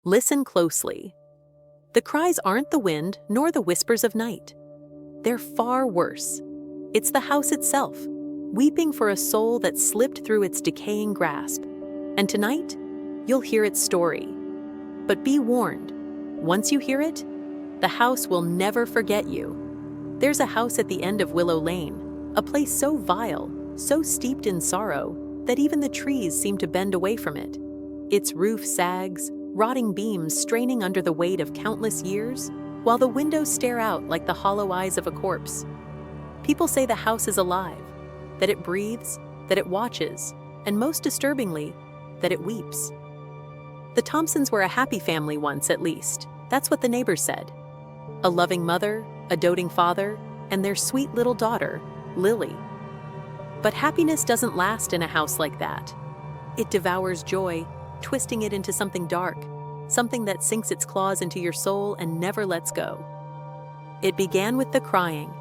Listen closely. The cries aren't the wind nor the whispers of night. They're far worse. It's the house itself, weeping for a soul that slipped through its decaying grasp. And tonight, you'll hear its story. But be warned, once you hear it, the house will never forget you. There's a house at the end of Willow Lane, a place so vile, so steeped in sorrow, that even the trees seem to bend away from it. Its roof sags, rotting beams straining under the weight of countless years, while the windows stare out like the hollow eyes of a corpse. People say the house is alive, that it breathes, that it watches, and most disturbingly, that it weeps. The Thompsons were a happy family once, at least. That's what the neighbors said. A loving mother, a doting father, and their sweet little daughter, Lily. But happiness doesn't last in a house like that. It devours joy, twisting it into something dark, something that sinks its claws into your soul and never lets go. It began with the crying.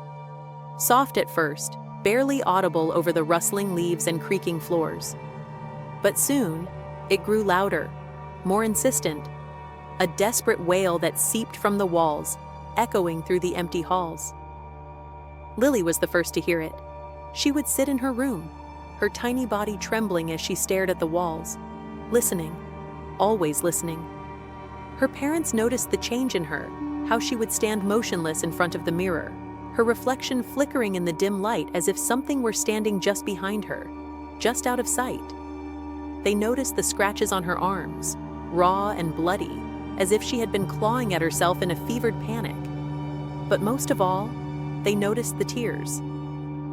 Soft at first, barely audible over the rustling leaves and creaking floors. But soon, it grew louder, more insistent, a desperate wail that seeped from the walls, echoing through the empty halls. Lily was the first to hear it. She would sit in her room, her tiny body trembling as she stared at the walls, listening, always listening. Her parents noticed the change in her, how she would stand motionless in front of the mirror, her reflection flickering in the dim light as if something were standing just behind her, just out of sight. They noticed the scratches on her arms, raw and bloody, as if she had been clawing at herself in a fevered panic. But most of all, they noticed the tears.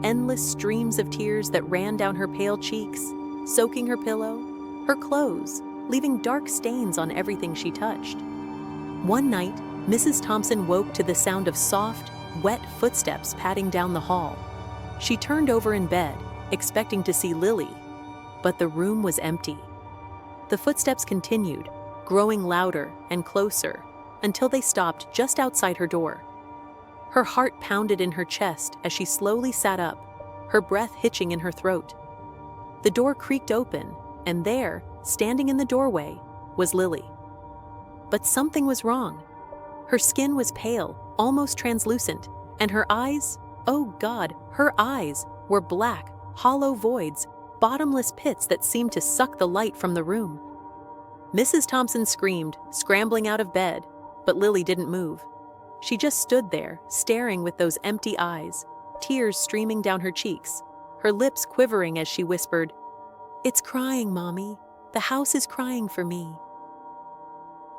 Endless streams of tears that ran down her pale cheeks, soaking her pillow, her clothes, leaving dark stains on everything she touched. One night, Mrs. Thompson woke to the sound of soft, wet footsteps padding down the hall. She turned over in bed, expecting to see Lily, but the room was empty. The footsteps continued, growing louder and closer, until they stopped just outside her door. Her heart pounded in her chest as she slowly sat up, her breath hitching in her throat. The door creaked open, and there, standing in the doorway, was Lily. But something was wrong. Her skin was pale, almost translucent, and her eyes, oh God, her eyes were black, hollow voids, bottomless pits that seemed to suck the light from the room. Mrs. Thompson screamed, scrambling out of bed, but Lily didn't move. She just stood there, staring with those empty eyes, tears streaming down her cheeks, her lips quivering as she whispered, "It's crying, Mommy. The house is crying for me."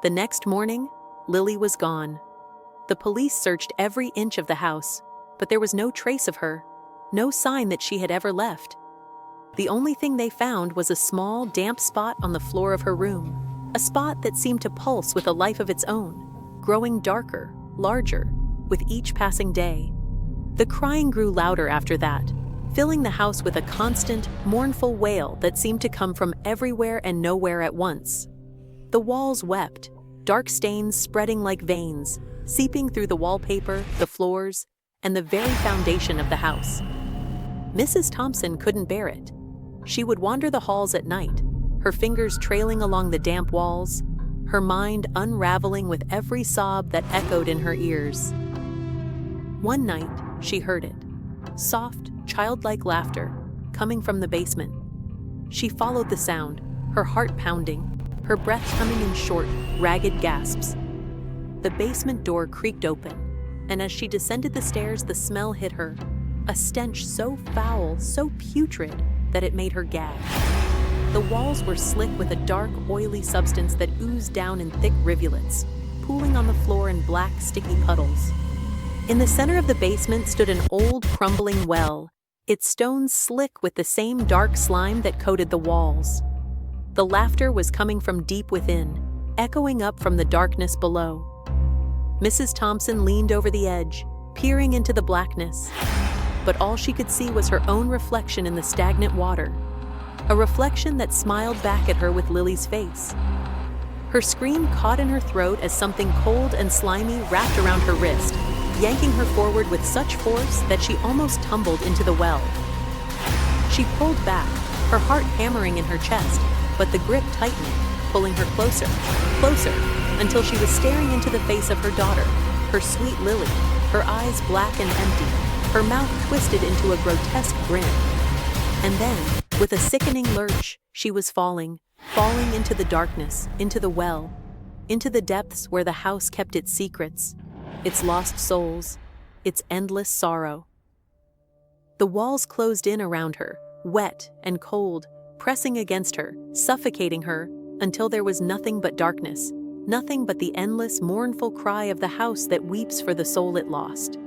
The next morning, Lily was gone. The police searched every inch of the house, but there was no trace of her, no sign that she had ever left. The only thing they found was a small, damp spot on the floor of her room, a spot that seemed to pulse with a life of its own, growing darker, larger, with each passing day. The crying grew louder after that, filling the house with a constant, mournful wail that seemed to come from everywhere and nowhere at once. The walls wept, dark stains spreading like veins, seeping through the wallpaper, the floors, and the very foundation of the house. Mrs. Thompson couldn't bear it. She would wander the halls at night, her fingers trailing along the damp walls, her mind unraveling with every sob that echoed in her ears. One night, she heard it. Soft, childlike laughter, coming from the basement. She followed the sound, her heart pounding, her breath coming in short, ragged gasps. The basement door creaked open, and as she descended the stairs, the smell hit her, a stench so foul, so putrid, that it made her gag. The walls were slick with a dark, oily substance that oozed down in thick rivulets, pooling on the floor in black, sticky puddles. In the center of the basement stood an old, crumbling well, its stones slick with the same dark slime that coated the walls. The laughter was coming from deep within, echoing up from the darkness below. Mrs. Thompson leaned over the edge, peering into the blackness, but all she could see was her own reflection in the stagnant water, a reflection that smiled back at her with Lily's face. Her scream caught in her throat as something cold and slimy wrapped around her wrist, yanking her forward with such force that she almost tumbled into the well. She pulled back, her heart hammering in her chest, but the grip tightening, pulling her closer, closer, until she was staring into the face of her daughter, her sweet Lily, her eyes black and empty, her mouth twisted into a grotesque grin. And then, with a sickening lurch, she was falling into the darkness, into the well, into the depths where the house kept its secrets, its lost souls, its endless sorrow. The walls closed in around her, wet and cold, pressing against her, suffocating her, until there was nothing but darkness, nothing but the endless, mournful cry of the house that weeps for the soul it lost.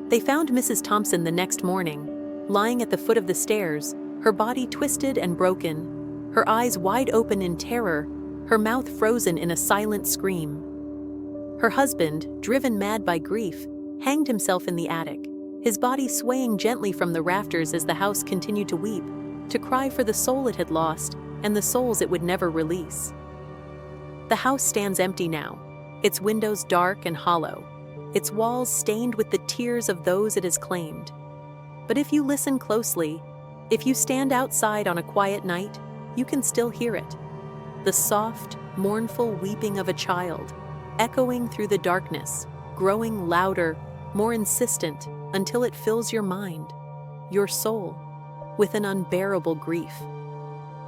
They found Mrs. Thompson the next morning, lying at the foot of the stairs, her body twisted and broken, her eyes wide open in terror, her mouth frozen in a silent scream. Her husband, driven mad by grief, hanged himself in the attic, his body swaying gently from the rafters as the house continued to weep, to cry for the soul it had lost and the souls it would never release. The house stands empty now, its windows dark and hollow, its walls stained with the tears of those it has claimed. But if you listen closely, if you stand outside on a quiet night, you can still hear it. The soft, mournful weeping of a child, echoing through the darkness, growing louder, more insistent, until it fills your mind, your soul, with an unbearable grief.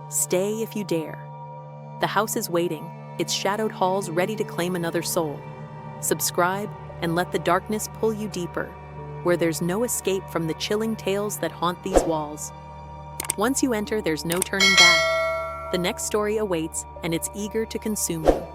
Stay if you dare. The house is waiting, its shadowed halls ready to claim another soul. Subscribe and let the darkness pull you deeper, where there's no escape from the chilling tales that haunt these walls. Once you enter, there's no turning back. The next story awaits, and it's eager to consume you.